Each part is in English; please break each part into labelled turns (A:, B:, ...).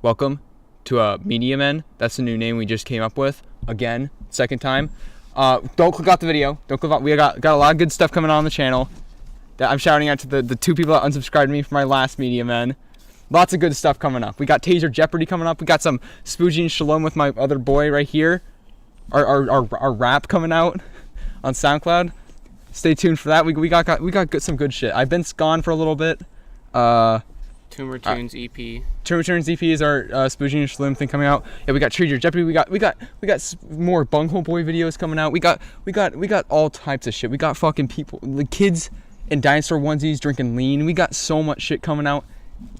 A: Welcome to Media Men. That's the new name we just came up with. Again, second time. Don't click off the video. Don't click off. We got a lot of good stuff coming on the channel. That I'm shouting out to the two people that unsubscribed to me from my last Media Men. Lots of good stuff coming up. We got Taser Jeopardy coming up. We got some Spoogie and Shalom with my other boy right here. Our rap coming out on SoundCloud. Stay tuned for that. We got some good shit. I've been gone for a little bit.
B: Tumor Tunes EP.
A: Tumor Tunes EP is our Spoogie and Shalom thing coming out. Yeah, we got Taser Jeopardy. We got more Bunghole Boy videos coming out. We got all types of shit. We got fucking people, the kids in dinosaur onesies drinking lean. We got so much shit coming out.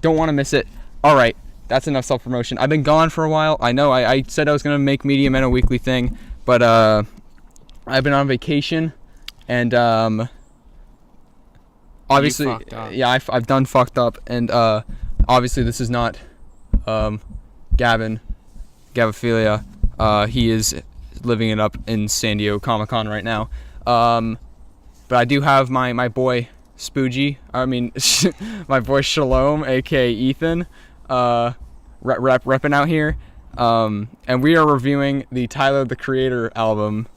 A: Don't want to miss it. All right, that's enough self-promotion. I've been gone for a while. I know I said I was going to make Media Men a weekly thing, but I've been on vacation, and obviously, yeah, I've done fucked up, and obviously this is not Gavophilia. He is living it up in San Diego Comic-Con right now. But I do have my boy Spoogie, my boy Shalom, aka Ethan, repping out here, and we are reviewing the Tyler the Creator album,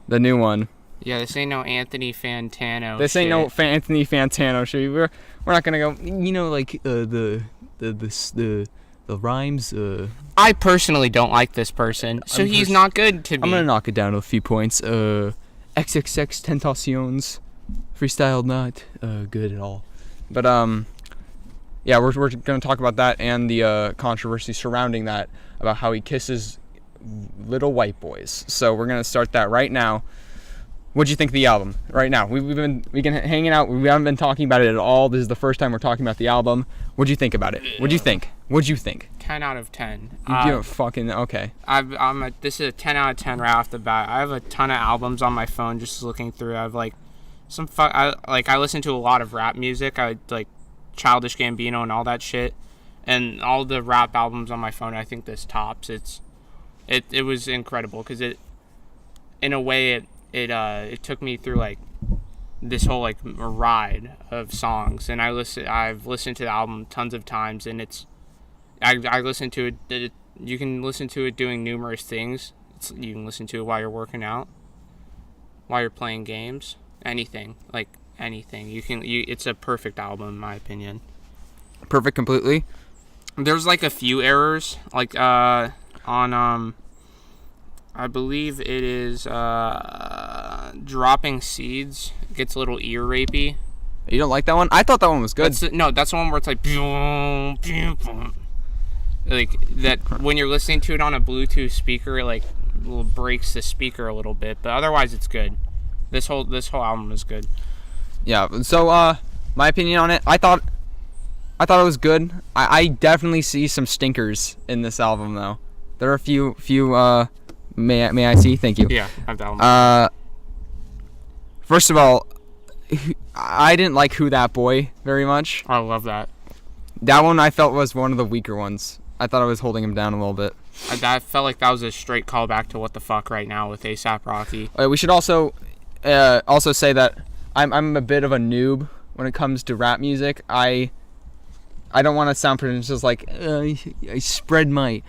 A: the new one.
B: Yeah, this ain't no Anthony Fantano.
A: This ain't no Anthony Fantano shit. We're not gonna go, like the rhymes.
B: I personally don't like this person, so he's not good to me.
A: I'm gonna knock it down to a few points. XXX Tentaciones, freestyle not good at all. But yeah, we're gonna talk about that and the controversy surrounding that, about how he kisses little white boys. So we're gonna start that right now. What'd you think of the album? Right now, we've been hanging out. We haven't been talking about it at all. This is the first time we're talking about the album. What'd you think about it? What'd you think?
B: 10 out of 10.
A: You're fucking okay.
B: This is a 10 out of 10 right off the bat. I have a ton of albums on my phone just looking through. I have like I listen to a lot of rap music. I like Childish Gambino and all that shit, and all the rap albums on my phone. I think this tops. It was incredible because in a way it took me through like this whole like ride of songs, and I've listened to the album tons of times, and I listen to it. You can listen to it doing numerous things. You can listen to it while you're working out, while you're playing games, anything. It's a perfect album in my opinion.
A: Perfect completely.
B: There's like a few errors, like on I believe it is Dropping Seeds. It gets a little ear rapey.
A: You don't like that one? I thought that one was good.
B: That's the one where it's like that when you're listening to it on a Bluetooth speaker, it like breaks the speaker a little bit, but otherwise it's good. This whole album is good. Yeah.
A: So my opinion on it, I thought it was good. I definitely see some stinkers in this album though. There are a few may I see? Thank you.
B: Yeah, I have that one.
A: First of all, I didn't like Who That Boy very much.
B: I love that.
A: That one I felt was one of the weaker ones. I thought I was holding him down a little bit.
B: I felt like that was a straight callback to What the Fuck Right Now with A$AP Rocky.
A: We should also say that I'm a bit of a noob when it comes to rap music. I don't want to sound pretentious like I spread my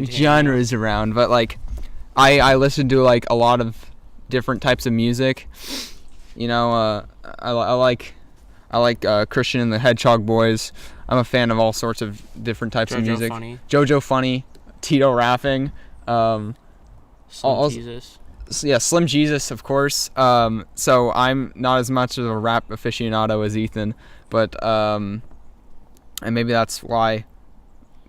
A: genres around, but like I listen to like a lot of different types of music. I like Christian and the Hedgehog Boys. I'm a fan of all sorts of different types of music. Jojo Funny, Tito rapping,
B: Slim Jesus.
A: Yeah, Slim Jesus, of course. So I'm not as much of a rap aficionado as Ethan, but and maybe that's why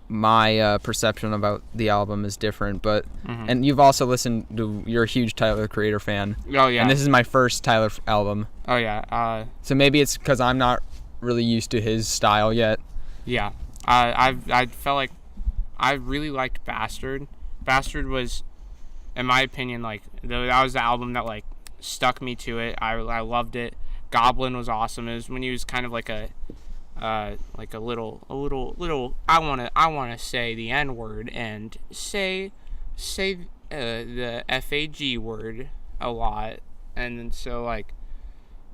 A: my perception about the album is different. But and you've also listened to, you're a huge Tyler the Creator fan.
B: Oh yeah.
A: And this is my first Tyler album.
B: Oh yeah.
A: So maybe it's because I'm not really used to his style yet.
B: Yeah. I felt like I really liked Bastard. Bastard was, in my opinion, like that was the album that like stuck me to it. I loved it. Goblin was awesome. It was when he was kind of like a little I wanna say the N word and say the FAG word a lot. and then so like,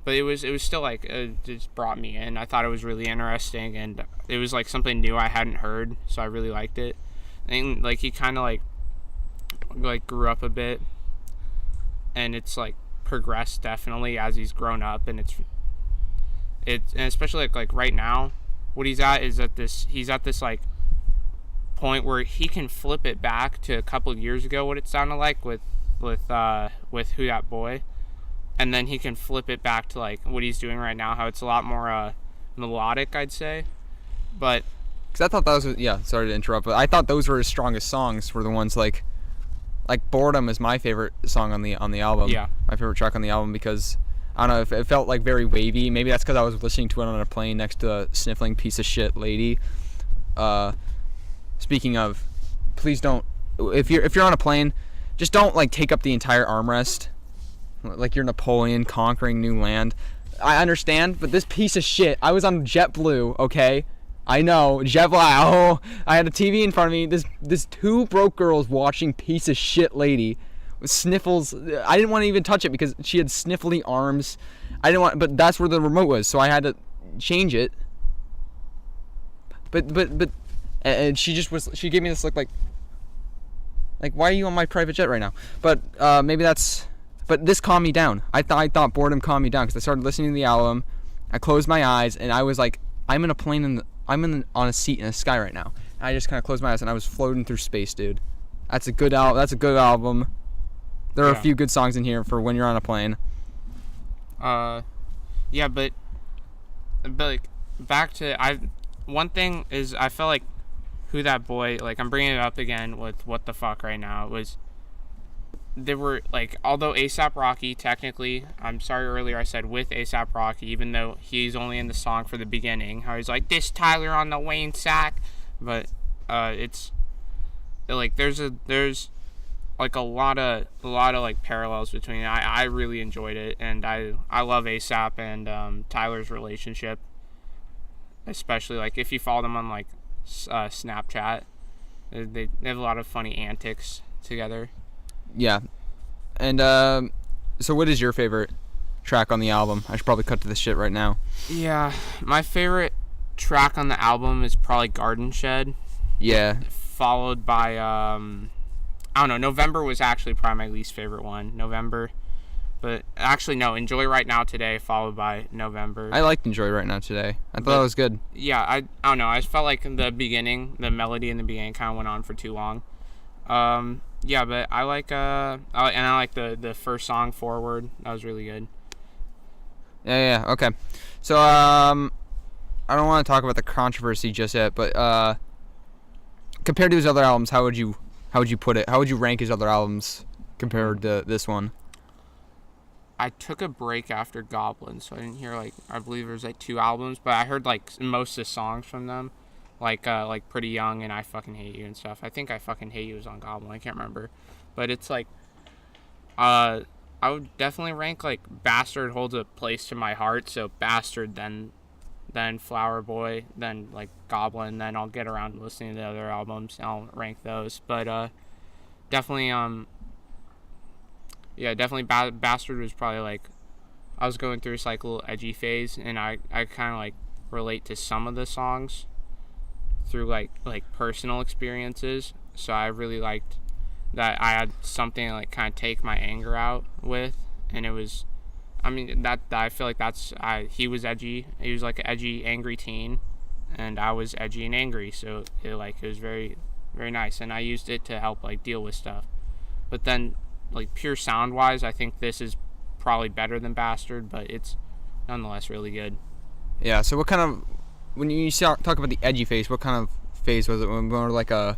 B: but it was still like it just brought me in. I thought it was really interesting, and it was like something new I hadn't heard, so I really liked it. And like he kind of like grew up a bit, and it's like progressed definitely as he's grown up, and it's and especially like right now, what he's at this like point where he can flip it back to a couple of years ago what it sounded like with Who That Boy, and then he can flip it back to like what he's doing right now, how it's a lot more melodic, I'd say. But
A: because I thought those was, yeah, sorry to interrupt, but I thought those were his strongest songs, were the ones like Boredom is my favorite song on the album.
B: Yeah,
A: my favorite track on the album, because I don't know, if it felt like very wavy. Maybe that's because I was listening to it on a plane next to a sniffling piece of shit lady. Speaking of, please don't, if you're on a plane, just don't like take up the entire armrest like you're Napoleon conquering new land. I understand, but this piece of shit, I was on JetBlue, okay? I know, JetBlue. Oh, I had a TV in front of me. This two broke girls watching piece of shit lady with sniffles. I didn't want to even touch it because she had sniffly arms. I didn't want, but that's where the remote was, so I had to change it. But and she gave me this look like why are you on my private jet right now? But maybe that's, but this calmed me down. I thought Boredom calmed me down because I started listening to the album. I closed my eyes and I was like, I'm in a plane on a seat in the sky right now. And I just kind of closed my eyes and I was floating through space, dude. That's a good album. There are a few good songs in here for when you're on a plane.
B: Yeah, but like back to one thing is I felt like Who That Boy, like I'm bringing it up again with What the Fuck right now, was there were like, although A$AP Rocky technically, I'm sorry earlier I said with A$AP Rocky, even though he's only in the song for the beginning, how he's like this Tyler on the Wayne sack, but it's like there's like a lot of like parallels between it. I really enjoyed it, and I love A$AP and Tyler's relationship, especially like if you follow them on like Snapchat, they have a lot of funny antics together.
A: Yeah. And so what is your favorite track on the album? I should probably cut to this shit right now.
B: Yeah, my favorite track on the album is probably Garden Shed.
A: Yeah.
B: Followed by I don't know, November was actually probably my least favorite one. November. But actually no, Enjoy Right Now Today followed by November.
A: I liked Enjoy Right Now Today. I thought that was good.
B: Yeah, I don't know. I just felt like the melody in the beginning kind of went on for too long. Yeah, but I like I like the first song, Forward. That was really good.
A: Yeah, okay. So I don't want to talk about the controversy just yet, but compared to his other albums, how would you put it? How would you rank his other albums compared to this one?
B: I took a break after Goblin, so I didn't hear I believe there's 2 albums, but I heard most of the songs from them. Like Pretty Young and I Fucking Hate You and stuff. I think I Fucking Hate You was on Goblin. I can't remember. But it's I would definitely rank Bastard holds a place to my heart. So Bastard, then Flower Boy, then Goblin. Then I'll get around to listening to the other albums and I'll rank those. But definitely definitely Bastard was probably I was going through this little edgy phase, and I kind of relate to some of the songs through personal experiences, so I really liked that I had something to kind of take my anger out with, and it was, I mean, that I feel like he was edgy, he was an edgy angry teen, and I was edgy and angry, so it was very, very nice, and I used it to help deal with stuff. But then pure sound wise, I think this is probably better than Bastard, but it's nonetheless really good.
A: Yeah, so what kind of, when you talk about the edgy phase, what kind of phase was it? More like a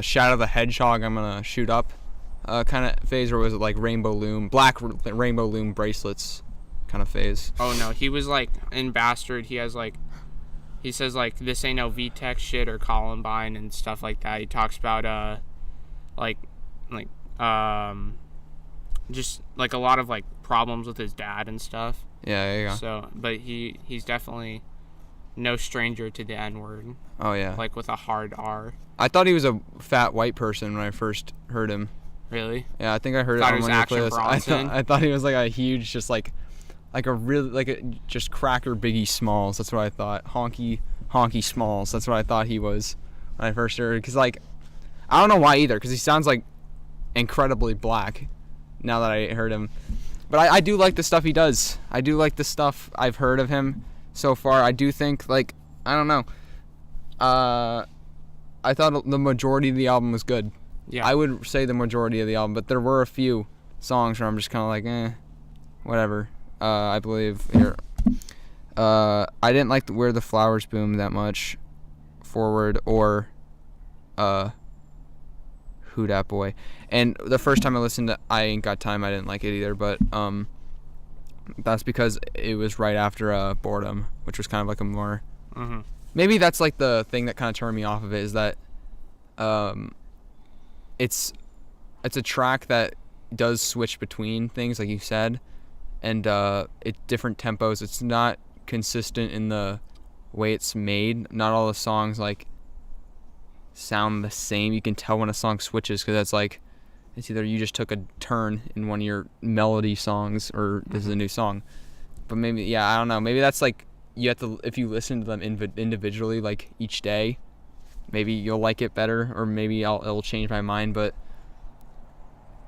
A: Shadow the Hedgehog, I'm gonna shoot up kind of phase, or was it Rainbow Loom, black Rainbow Loom bracelets kind of phase?
B: Oh no, he was in Bastard, he has he says this ain't no VTech shit or Columbine and stuff like that. He talks about just a lot of problems with his dad and stuff.
A: Yeah, there you go.
B: So, but he's definitely no stranger to the N-word.
A: Oh yeah.
B: With a hard R.
A: I thought he was a fat white person when I first heard him.
B: Really?
A: Yeah, I think I heard it
B: Thought
A: on
B: it was
A: one of
B: Action
A: your playlists.
B: Bronson.
A: I thought he was like a huge, just like a really like a just cracker Biggie Smalls. That's what I thought. Honky Smalls. That's what I thought he was when I first heard. Because like I don't know why either. Because he sounds like incredibly black. Now that I heard him, but I do like the stuff he does. I do like the stuff I've heard of him so far. I do think like I don't know. I thought the majority of the album was good.
B: Yeah.
A: I would say the majority of the album, but there were a few songs where I'm just kind of like, whatever. I believe here. I didn't like Where the Flowers Bloom that much, Forward or, Who Dat Boy. And the first time I listened to I Ain't Got Time, I didn't like it either, but that's because it was right after Boredom, which was kind of like a more.
B: Mm-hmm.
A: Maybe that's like the thing that kind of turned me off of it is that, it's a track that does switch between things like you said, and it different tempos. It's not consistent in the way it's made. Not all the songs like sound the same. You can tell when a song switches because that's like it's either you just took a turn in one of your melody songs or this is a new song. But maybe I don't know. Maybe that's like you have to if you listen to them individually like each day. Maybe you'll like it better, or maybe it'll change my mind. But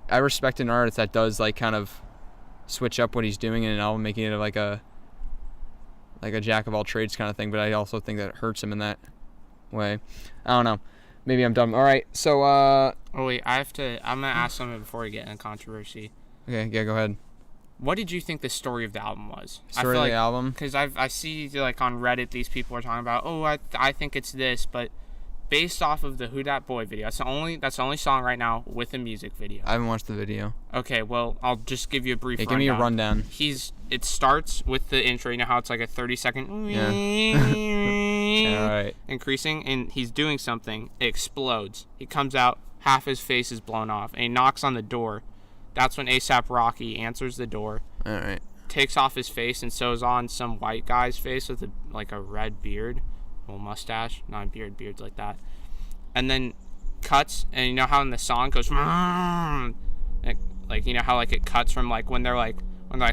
A: I respect an artist that does like kind of switch up what he's doing in an album, making it like a jack of all trades kind of thing. But I also think that it hurts him in that way. I don't know. Maybe I'm dumb. All right, so
B: Oh wait, I'm gonna ask something before we get into controversy.
A: Okay, yeah, go ahead.
B: What did you think the story of the album was?
A: Story of the album?
B: Because I see like on Reddit these people are talking about, oh, I think it's this, but based off of the Who Dat Boy video, that's the only song right now with a music video.
A: I haven't watched the video.
B: Okay, well I'll just give you a brief.
A: Hey, give me a rundown.
B: It starts with the intro. You know how it's like a 30-second.
A: Yeah. All right.
B: Increasing, and he's doing something. It explodes. He comes out, half his face is blown off, and he knocks on the door. That's when A$AP Rocky answers the door.
A: All right.
B: Takes off his face and sews on some white guy's face with a red beard, well, mustache, not a beard's like that. And then cuts, and you know how in the song goes, like you know how like it cuts from like when they're like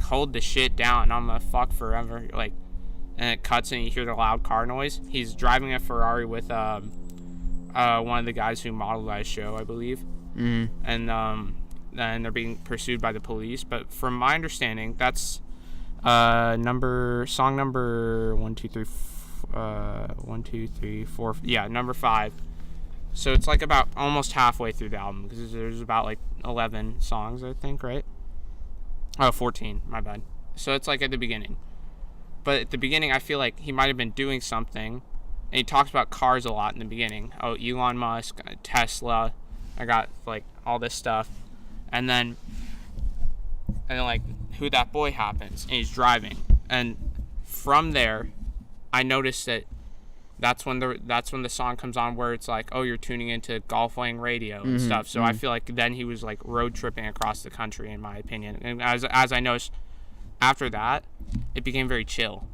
B: hold the shit down, I'm gonna fuck forever, like, and it cuts and you hear the loud car noise. He's driving a Ferrari with one of the guys who modeled that show, I believe.
A: Mm-hmm.
B: And they're being pursued by the police. But from my understanding, that's song number 1, 2, 3, 4, yeah, number 5. So it's like about almost halfway through the album because there's about like 11 songs, I think, right? Oh, 14, my bad. So it's like at the beginning. But at the beginning, I feel like he might have been doing something. And he talks about cars a lot in the beginning. Oh, Elon Musk, Tesla, I got like all this stuff. And then like Who Dat Boy happens and he's driving. And from there, I noticed that that's when the song comes on where it's like, oh, you're tuning into Golf Wang Radio and stuff. So I feel like then he was like road tripping across the country, in my opinion. And as I noticed after that, it became very chill.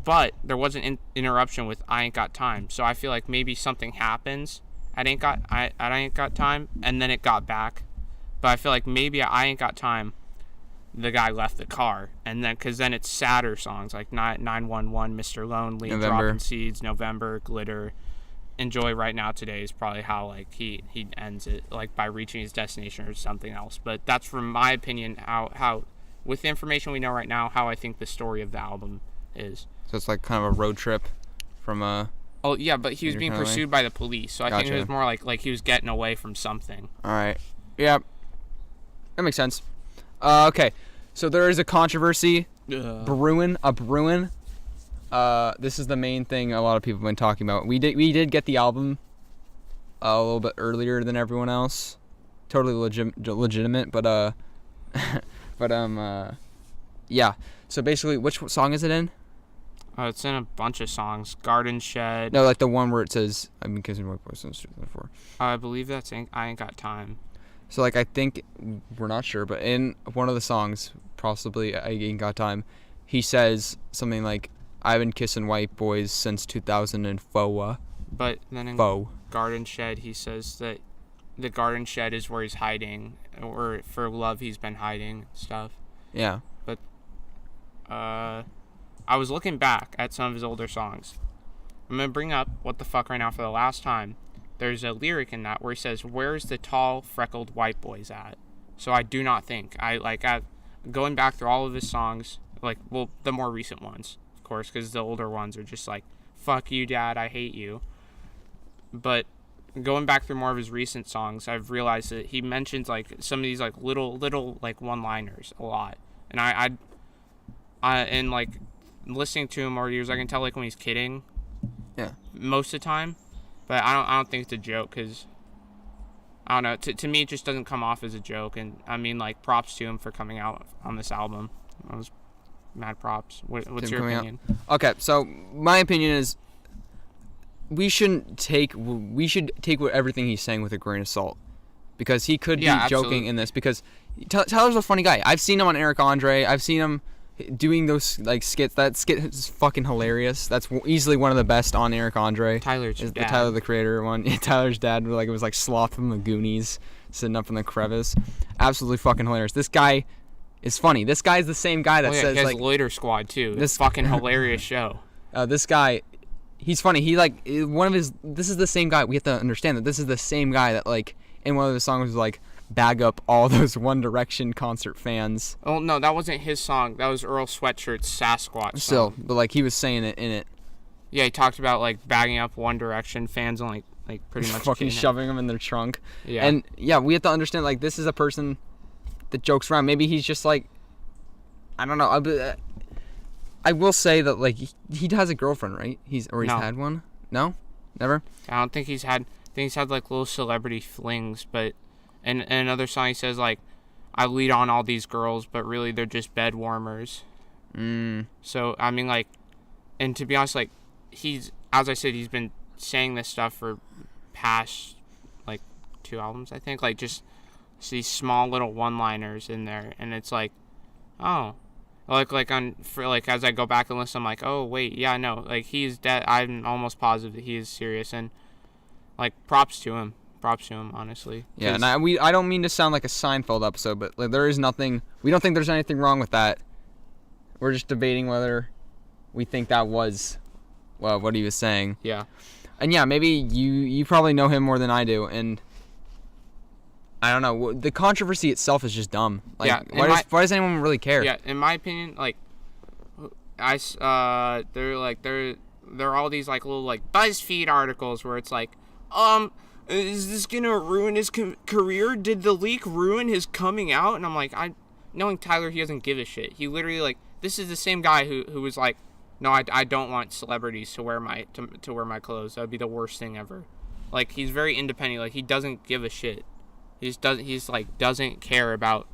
B: But there was an interruption with I Ain't Got Time. So I feel like maybe something happens at I Ain't Got Time, and then it got back. But I feel like maybe at I Ain't Got Time, the guy left the car, and then because then it's sadder songs like 911, Mr. Lonely,
A: November.
B: Dropping Seeds, November, Glitter, Enjoy Right Now Today is probably how like he ends it, like by reaching his destination or something else. But that's from my opinion how with the information we know right now, how I think the story of the album is.
A: So it's like kind of a road trip from a.
B: Oh yeah, but he was being pursued by the police, so I think it was more like he was getting away from something.
A: All right. Yeah. That makes sense. Okay, so there is a controversy brewing. This is the main thing a lot of people have been talking about. We did get the album a little bit earlier than everyone else. Totally legitimate, but yeah. So basically, which song is it in?
B: It's in a bunch of songs. Garden Shed.
A: No, like the one where it says, "I've been kissing my boy since 2004."
B: I believe that's I Ain't Got Time.
A: So like I think we're not sure, but in one of the songs, possibly I Ain't Got Time, he says something like, "I've been kissing white boys since 2004."
B: But then in
A: Foe.
B: Garden Shed, he says that the garden shed is where he's hiding, or for love he's been hiding and stuff.
A: Yeah.
B: But I was looking back at some of his older songs. I'm gonna bring up What the Fuck right now for the last time. There's a lyric in that where he says, "Where's the tall, freckled white boys at?" So I do not think going back through all of his songs, the more recent ones, of course, because the older ones are just like, "Fuck you, Dad, I hate you." But going back through more of his recent songs, I've realized that he mentions like some of these like little like one-liners a lot, and I and like listening to him over the years, I can tell like when he's kidding.
A: Yeah.
B: Most of the time, but I don't think it's a joke, because I don't know. To me, it just doesn't come off as a joke, and I mean, like, props to him for coming out on this album. I was mad props. What's your opinion?
A: Okay, so my opinion is we should take everything he's saying with a grain of salt, because he could be joking in this, because Tyler's a funny guy. I've seen him on Eric Andre. I've seen him doing those like skits. That skit is fucking hilarious. That's easily one of the best on Eric Andre.
B: Tyler's dad.
A: The Tyler the Creator one. Tyler's dad, like, it was like Sloth from the Goonies sitting up in the crevice. Absolutely fucking hilarious. This guy is funny. This guy's the same guy that says,
B: he has
A: like,
B: Loiter Squad too. This fucking hilarious show.
A: This guy, he's funny. He like this is the same guy. We have to understand that this is the same guy that, like, in one of his songs was like, bag up all those One Direction concert fans.
B: Oh no, that wasn't his song. That was Earl Sweatshirt's Sasquatch song.
A: Still, but like, he was saying it in it.
B: Yeah, he talked about like bagging up One Direction fans and like pretty much
A: fucking shoving them in their trunk.
B: Yeah.
A: And yeah, we have to understand, like, this is a person that jokes around. Maybe he's just like, I don't know. I will say that, like, he has a girlfriend, right? He's had one. No, never.
B: I don't think he's had. I think he's had like little celebrity flings, but. And in another song he says, like, I lead on all these girls, but really they're just bed warmers. So, I mean, like, and to be honest, like, as I said, he's been saying this stuff for past, like, 2 albums, I think. Like, just these small little one-liners in there. And it's like, oh. As I go back and listen, I'm like, oh, wait, yeah, no. Like, he's dead. I'm almost positive that he is serious. And, like, props to him, honestly.
A: Yeah, and I don't mean to sound like a Seinfeld episode, but like, there is nothing. We don't think there's anything wrong with that. We're just debating whether we think that was, well, what he was saying.
B: Yeah.
A: And yeah, maybe you probably know him more than I do, and I don't know. The controversy itself is just dumb. Like, yeah. Why does anyone really care?
B: Yeah, in my opinion, like, there are all these like little like BuzzFeed articles where it's like, is this gonna ruin his career? Did the leak ruin his coming out? And I'm like, knowing Tyler, he doesn't give a shit. He literally, like, this is the same guy who was like, no, I don't want celebrities to wear my clothes. That would be the worst thing ever. Like, he's very independent. Like, he doesn't give a shit. He's doesn't care about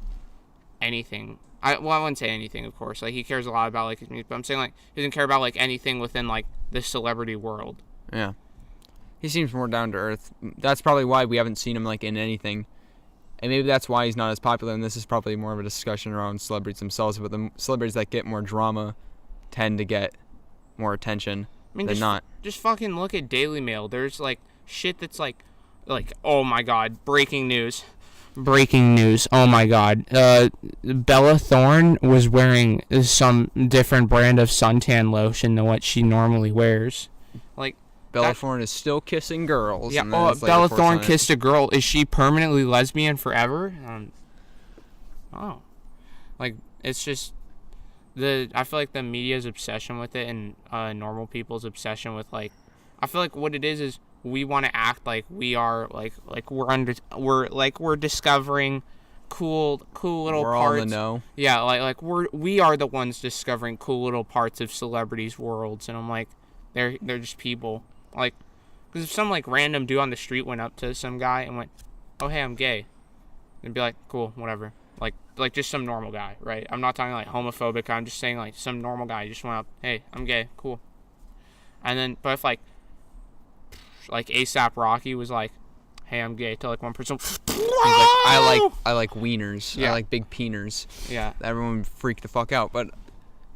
B: anything. I wouldn't say anything, of course. Like, he cares a lot about, like, his music, but I'm saying, like, he doesn't care about, like, anything within, like, the celebrity world.
A: Yeah. He seems more down to earth. That's probably why we haven't seen him, like, in anything. And maybe that's why he's not as popular, and this is probably more of a discussion around celebrities themselves, but the celebrities that get more drama tend to get more attention than not.
B: Just fucking look at Daily Mail. There's, like, shit that's, like, oh my god, breaking news. Oh my god. Bella Thorne was wearing some different brand of suntan lotion than what she normally wears. Like,
A: Bella Thorne is still kissing girls.
B: Yeah, Bella Thorne kissed a girl. Is she permanently lesbian forever? Like, it's just I feel like the media's obsession with it and normal people's obsession with, like, I feel like what it is we want to act like we are like we're discovering cool little
A: we're
B: parts.
A: All in the know.
B: Yeah, like we are the ones discovering cool little parts of celebrities' worlds, and I'm like, they're just people. Like, because if some, like, random dude on the street went up to some guy and went, oh, hey, I'm gay, and be like, cool, whatever. Like just some normal guy, right? I'm not talking, like, homophobic. I'm just saying, like, some normal guy just went up, hey, I'm gay, cool. And then, but if, like A$AP Rocky was like, hey, I'm gay, to, like, one person, he's like,
A: I like wieners. Yeah. I like big peeners.
B: Yeah.
A: Everyone would freak the fuck out, but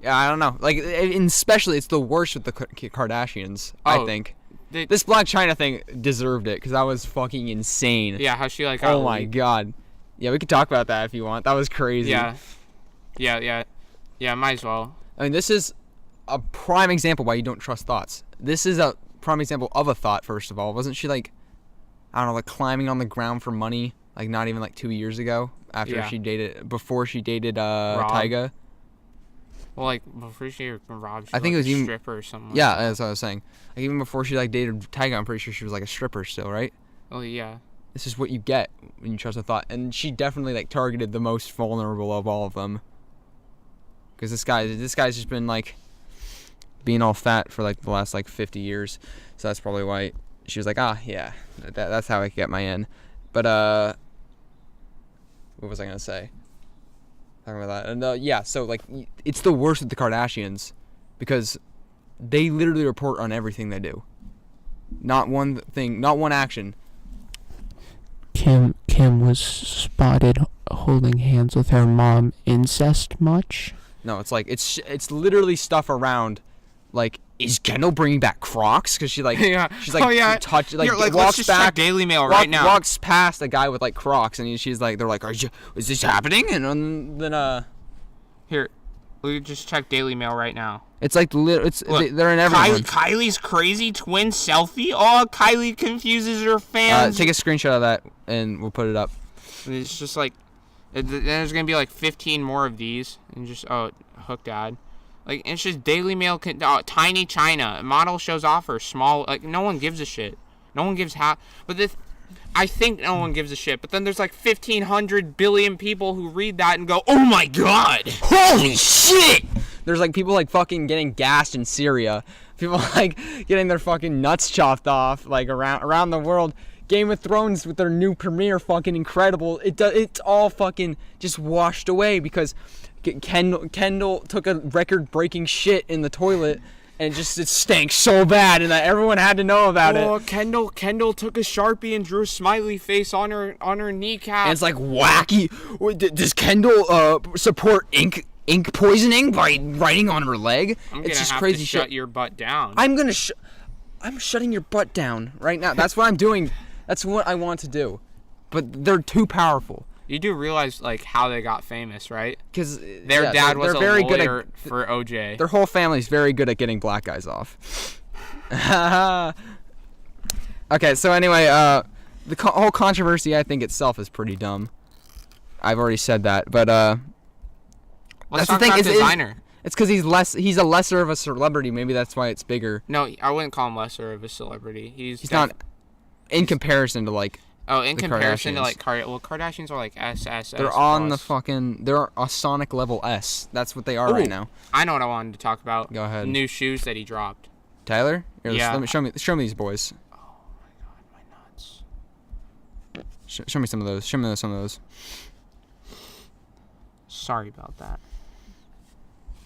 A: yeah, I don't know. Like, and especially it's the worst with the Kardashians, I think. this Blac Chyna thing deserved it because that was fucking insane.
B: Yeah, how she like. Got
A: oh my god. Yeah, we could talk about that if you want. That was crazy.
B: Yeah. Might as well.
A: I mean, this is a prime example why you don't trust thoughts. This is a prime example of a thought. First of all, wasn't she like, I don't know, like climbing on the ground for money, like not even like 2 years ago before she dated Tyga.
B: Well, like before she robbed,
A: I think
B: like
A: it was even
B: stripper or something.
A: Yeah, that's what I was saying. Like even before she like dated Tyga, I'm pretty sure she was like a stripper still, right?
B: Oh yeah.
A: This is what you get when you trust a thought, and she definitely like targeted the most vulnerable of all of them. Because this guy's just been like being all fat for like the last like 50 years, so that's probably why she was like, that's how I get my in. But what was I gonna say? Talking about that, and so like it's the worst with the Kardashians because they literally report on everything they do. Not one thing, not one action.
B: Kim was spotted holding hands with her mom. Incest much?
A: No, it's like it's literally stuff around. Like, is Kendall bringing back Crocs? Because she like she's like touch like,
B: walks
A: let's just
B: back. Check Daily Mail right now.
A: Walks past a guy with like Crocs, and she's like, they're like, is this happening? And then
B: here, we just check Daily Mail right now.
A: It's like they're in everyone.
B: Kylie's crazy twin selfie. Oh, Kylie confuses her fans.
A: Take a screenshot of that, and we'll put it up.
B: It's just like, there's gonna be like 15 more of these, and just hooked ad. Like, it's just Daily Mail, Tiny China. Model shows off her small, like, no one gives a shit. No one gives but I think no one gives a shit, but then there's like 1,500 billion people who read that and go, oh my god!
A: Holy shit! There's like people like fucking getting gassed in Syria. People like getting their fucking nuts chopped off, like around the world. Game of Thrones with their new premiere, fucking incredible. It's all fucking just washed away because Kendall took a record-breaking shit in the toilet, and it stank so bad, and that everyone had to know about it.
B: Oh, Kendall took a Sharpie and drew a smiley face on her kneecap.
A: And it's like wacky. Does Kendall support ink poisoning by writing on her leg?
B: It's just crazy shit. Shut your butt down.
A: I'm shutting your butt down right now. That's what I'm doing. That's what I want to do. But they're too powerful.
B: You do realize like how they got famous, right?
A: Because
B: their dad was a lawyer for OJ.
A: Their whole family's very good at getting black guys off. Okay, so anyway, the whole controversy, I think itself is pretty dumb. I've already said that, but
B: let's talk about designer.
A: It's because he's a lesser of a celebrity. Maybe that's why it's bigger.
B: No, I wouldn't call him lesser of a celebrity. He's
A: not in comparison to like.
B: Oh, in comparison to like Kardashians are like S.
A: They're on the fucking. They're a Sonic level S. That's what they are right now.
B: I know what I wanted to talk about.
A: Go ahead.
B: New shoes that he dropped.
A: Tyler, here,
B: yeah.
A: Show me these boys.
B: Oh my god, my nuts.
A: Show me some of those. Show me some of those.
B: Sorry about that.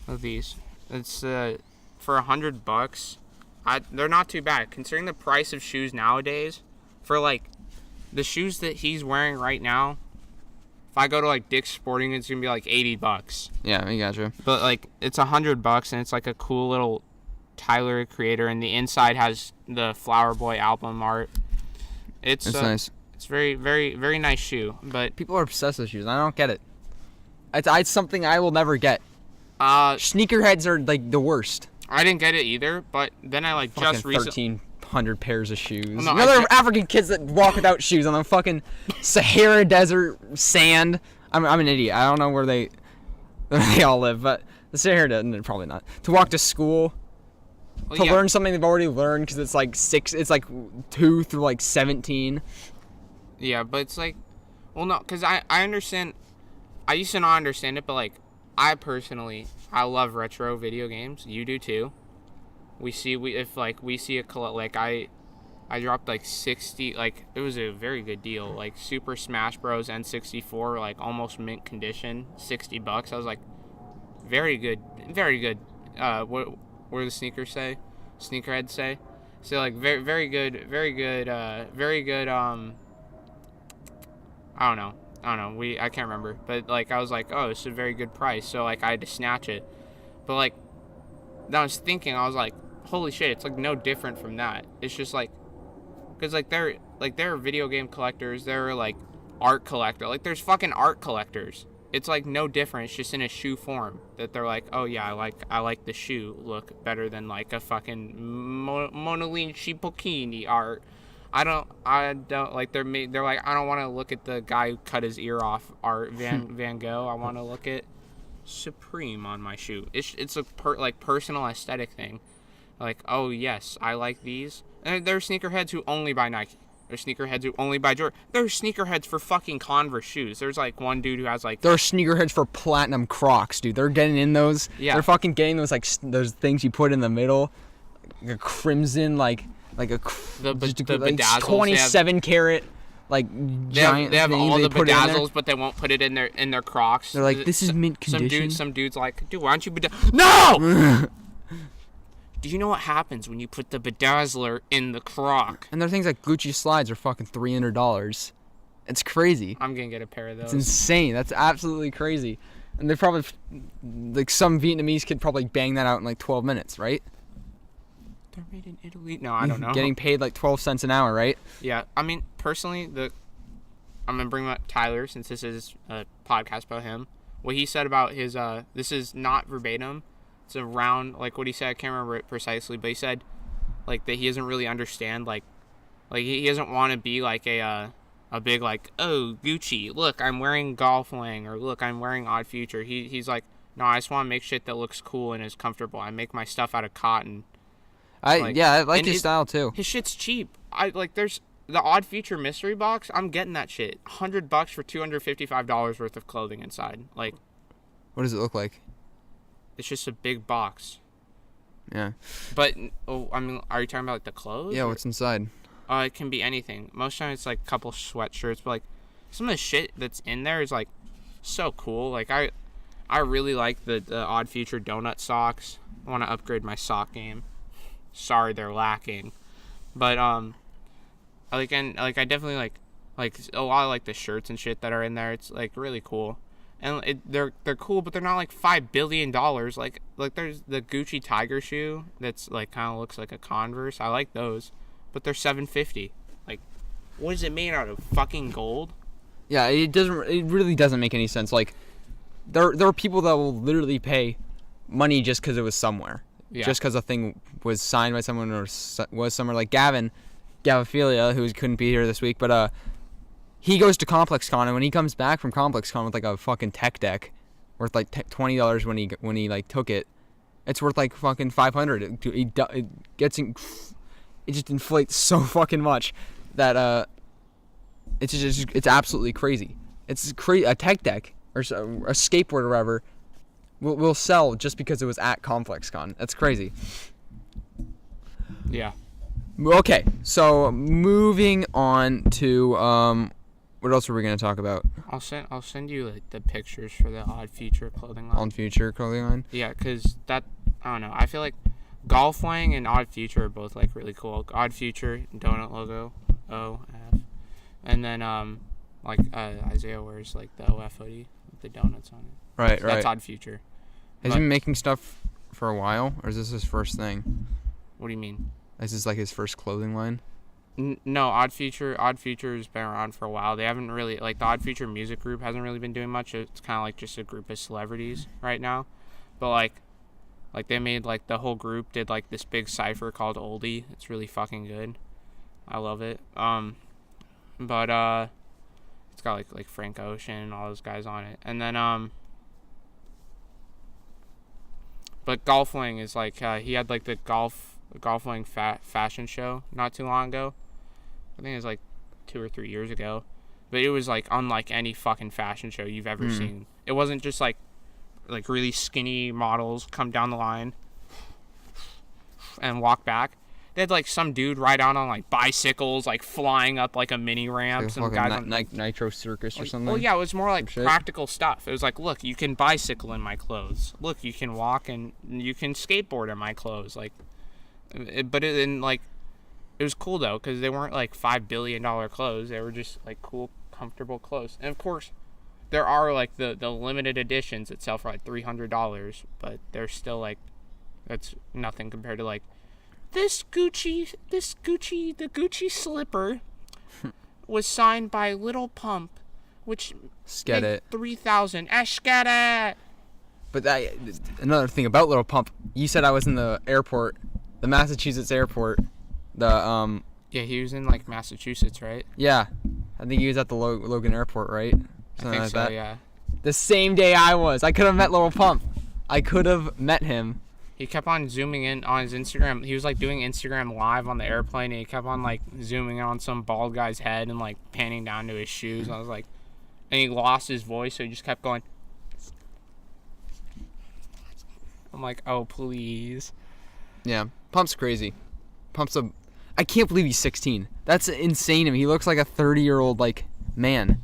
B: Look at these. It's for $100. They're not too bad considering the price of shoes nowadays. For like the shoes that he's wearing right now, if I go to like Dick's Sporting, it's gonna be like $80.
A: Yeah, I gotcha.
B: But like it's $100 and it's like a cool little Tyler creator, and the inside has the Flower Boy album art. It's
A: nice.
B: It's very, very, very nice shoe. But
A: people are obsessed with shoes. I don't get it. It's something I will never get. Sneakerheads are like the worst.
B: I didn't get it either, but then I like
A: fucking
B: just recently
A: 1,300 pairs of shoes.
B: Well, no,
A: Another African kids that walk without shoes on the fucking Sahara Desert sand. I'm an idiot. I don't know where they all live, but the Sahara Desert, probably not. To walk to school, learn something they've already learned because it's like 2 through like 17.
B: Yeah, but it's like, well, no, because I understand. I used to not understand it, but like, I love retro video games. You do too. We see I dropped like 60, like it was a very good deal. Like Super Smash Bros. N64, like almost mint condition, $60. I was like, very good, very good. What do the sneakers say? Sneakerheads say. So like very very good, very good, very good. I don't know. I can't remember, but like I was like, oh, this is a very good price. So like I had to snatch it, but like, then I was thinking, I was like, holy shit, it's like no different from that. It's just like, because like they're video game collectors, they're like art collector, like there's fucking art collectors. It's like no different. It's just in a shoe form that they're like, oh yeah, I like the shoe look better than like a fucking Mona Lisa Bikini art. I don't like they're like, I don't want to look at the guy who cut his ear off art, Van Gogh. I want to look at Supreme on my shoe. It's a personal aesthetic thing. Like, oh yes, I like these. And there are sneakerheads who only buy Nike. There's sneakerheads who only buy Jordan. There's sneakerheads for fucking Converse shoes. There's like one dude who has like.
A: There are sneakerheads for platinum Crocs, dude. They're getting in those.
B: Yeah.
A: They're fucking getting those like those things you put in the middle, like a crimson the
B: bedazzles.
A: 27 karat like giant.
B: They have
A: thing
B: all the
A: bedazzles,
B: but they won't put it in their Crocs.
A: They're like, this is mint condition.
B: Some dude's like, dude, why don't you No. Do you know what happens when you put the bedazzler in the Croc?
A: And there are things like Gucci slides are fucking $300. It's crazy.
B: I'm gonna get a pair of those.
A: It's insane. That's absolutely crazy. And they probably, like, some Vietnamese kid probably bang that out in like 12 minutes, right?
B: They're made in Italy. No, I don't know.
A: Getting paid like 12 cents an hour, right?
B: Yeah, I mean, personally, I'm gonna bring up Tyler since this is a podcast about him. What he said about his this is not verbatim. It's around like what he said. I can't remember it precisely, but he said like that he doesn't really understand like he doesn't want to be like a big like, oh, Gucci, look, I'm wearing Golf Wang, or look, I'm wearing Odd Future. He's like, no, I just want to make shit that looks cool and is comfortable. I make my stuff out of cotton.
A: I like his style too.
B: His shit's cheap. There's the Odd Future mystery box. I'm getting that shit. $100 for $255 worth of clothing inside. Like,
A: what does it look like?
B: It's just a big box.
A: Yeah.
B: But I mean, are you talking about like the clothes?
A: Yeah. What's inside?
B: It can be anything. Most times it's like a couple sweatshirts, but like some of the shit that's in there is like so cool. Like I really like the Odd Future donut socks. I want to upgrade my sock game. Sorry, they're lacking. But I definitely like a lot of like the shirts and shit that are in there. It's like really cool. And they're cool, but they're not like $5 billion. Like there's the Gucci Tiger shoe that's like kind of looks like a Converse. I like those, but they're $750. Like, what is it made out of? Fucking gold?
A: Yeah, it really doesn't make any sense. Like, there are people that will literally pay money just because it was somewhere, just because a thing was signed by someone or was somewhere. Like Gavophilia, who couldn't be here this week, but he goes to ComplexCon, and when he comes back from ComplexCon with like a fucking tech deck worth like $20 when he like took it, it's worth like fucking $500. It just inflates so fucking much that it's absolutely crazy. It's a tech deck or a skateboard or whatever will sell just because it was at ComplexCon. That's crazy.
B: Yeah.
A: Okay, so moving on to what else were we gonna talk about?
B: I'll send you like the pictures for the Odd Future clothing line.
A: Odd Future clothing line.
B: Yeah, cause I don't know. I feel like Golf Wang and Odd Future are both like really cool. Odd Future donut logo, OF, and then Isaiah wears like the OF hoodie with the donuts on it.
A: Right.
B: That's Odd Future.
A: Has he been making stuff for a while, or is this his first thing?
B: What do you mean?
A: Is this like his first clothing line?
B: No, Odd Future's been around for a while. They haven't really, like, the Odd Future music group hasn't really been doing much. It's kind of like just a group of celebrities right now. But like they made, like, the whole group did, like, this big cipher called Oldie. It's really fucking good. I love it. But it's got, like Frank Ocean and all those guys on it. And then, but Golf Wang is, like, he had, like, the Golf Wang fashion show not too long ago. I think it was like 2 or 3 years ago, but it was like unlike any fucking fashion show you've ever seen. It wasn't just like really skinny models come down the line and walk back. They had like some dude ride out on like bicycles, like flying up like a mini ramp.
A: Like
B: some guys
A: on Nitro Circus or something.
B: Well, yeah, it was more like practical stuff. It was like, look, you can bicycle in my clothes. Look, you can walk and you can skateboard in my clothes. Like. It was cool though, because they weren't like $5 billion clothes. They were just like cool, comfortable clothes. And of course, there are like the limited editions that sell for like $300, but they're still like, that's nothing compared to like the Gucci slipper was signed by Little Pump, which
A: Sket it.
B: 3,000. Sket it.
A: But another thing about Little Pump, you said I was in the airport, the Massachusetts airport. Yeah,
B: he was in like Massachusetts, right?
A: Yeah, I think he was at the Logan Airport, right?
B: I think so. Yeah.
A: The same day I was. I could have met Little Pump. I could have met him.
B: He kept on zooming in on his Instagram. He was like doing Instagram live on the airplane, and he kept on like zooming in on some bald guy's head and like panning down to his shoes. And I was like, and he lost his voice, so he just kept going. I'm like, oh please.
A: Yeah, Pump's crazy. I can't believe he's 16. That's insane to me. He looks like a 30-year-old like man.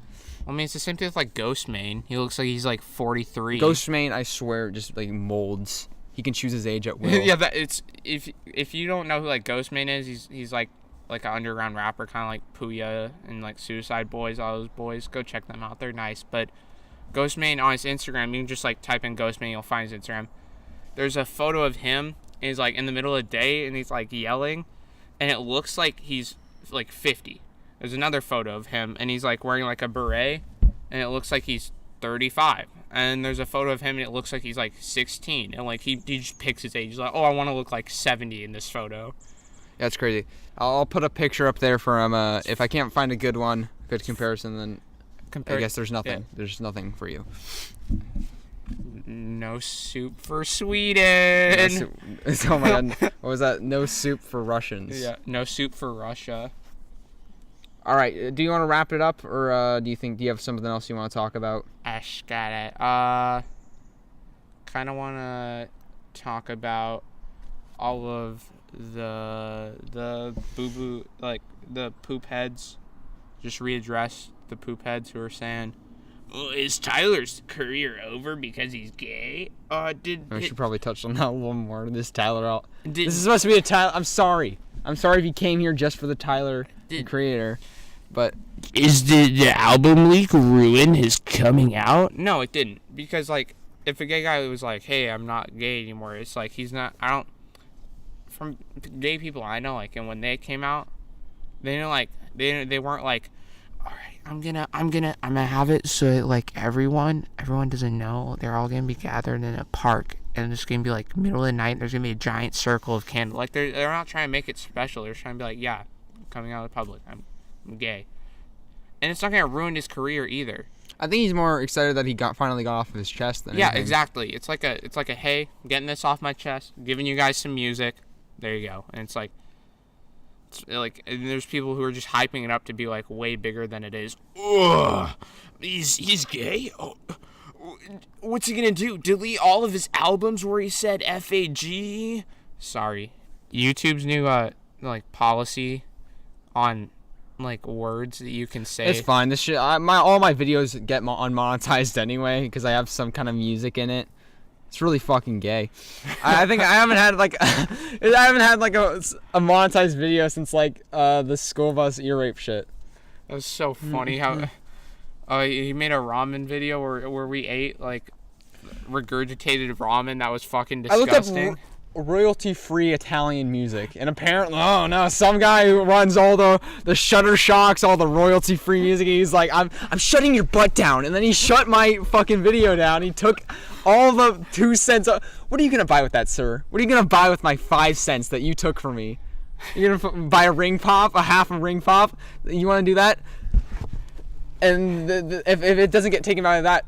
B: I mean, it's the same thing with like Ghostmane. He looks like he's like 43.
A: Ghostmane, I swear, just like molds. He can choose his age at will.
B: Yeah, it's if you don't know who like Ghostmane is, he's like an underground rapper, kind of like Puya and like Suicide Boys, all those boys. Go check them out; they're nice. But Ghostmane on his Instagram, you can just like type in Ghostmane, you'll find his Instagram. There's a photo of him, and he's like in the middle of the day, and he's like yelling, and it looks like he's like 50. There's another photo of him, and he's like wearing like a beret, and it looks like he's 35. And there's a photo of him, and it looks like he's like 16. And like he just picks his age. He's like, oh, I want to look like 70 in this photo.
A: That's crazy. I'll put a picture up there for him. If I can't find a good one, good comparison, then I guess there's nothing. Yeah. There's nothing for you.
B: No soup for Sweden.
A: Oh my god. What was that? No soup for Russians.
B: Yeah. No soup for Russia.
A: All right. Do you want to wrap it up, or do you have something else you want to talk about?
B: Ash got it. Kind of want to talk about all of the boo-boo, like the poop heads. Just readdress the poop heads who are saying, "Oh, is Tyler's career over because he's gay?"
A: We should probably touch on that a little more. This Tyler out. This is supposed to be a Tyler. I'm sorry if you came here just for the Tyler the creator, but
B: is the album leak ruin his coming out? No, it didn't, because like if a gay guy was like, "Hey, I'm not gay anymore," it's like he's not. I don't. From gay people I know, like, and when they came out, they didn't like they weren't like, "All right, I'm gonna have it so that, like everyone doesn't know. They're all gonna be gathered in a park, and it's gonna be like middle of the night. And there's gonna be a giant circle of candles. Like they're not trying to make it special. They're trying to be like, yeah, I'm coming out of the public. I'm gay, and it's not gonna ruin his career either.
A: I think he's more excited that he finally got off of his chest than anything.
B: Exactly. It's like a hey, I'm getting this off my chest, giving you guys some music. There you go. And it's like and there's people who are just hyping it up to be like way bigger than it is. Ugh, he's gay. Oh, what's he gonna do? Delete all of his albums where he said FAG? Sorry, YouTube's new like policy on like words that you can say.
A: It's fine. This shit. All my videos get unmonetized anyway because I have some kind of music in it. It's really fucking gay. I think I haven't had like a monetized video since like the school bus ear rape shit.
B: That was so funny how he made a ramen video where we ate like regurgitated ramen that was fucking disgusting.
A: I looked up royalty-free Italian music, and apparently, oh no, some guy who runs all the Shuttershocks, all the royalty-free music, he's like, I'm shutting your butt down, and then he shut my fucking video down. He took all the 2 cents. What are you gonna buy with that, sir? What are you gonna buy with my 5 cents that you took from me? You're gonna buy a ring pop, a half a ring pop? You want to do that? And if it doesn't get taken out of that,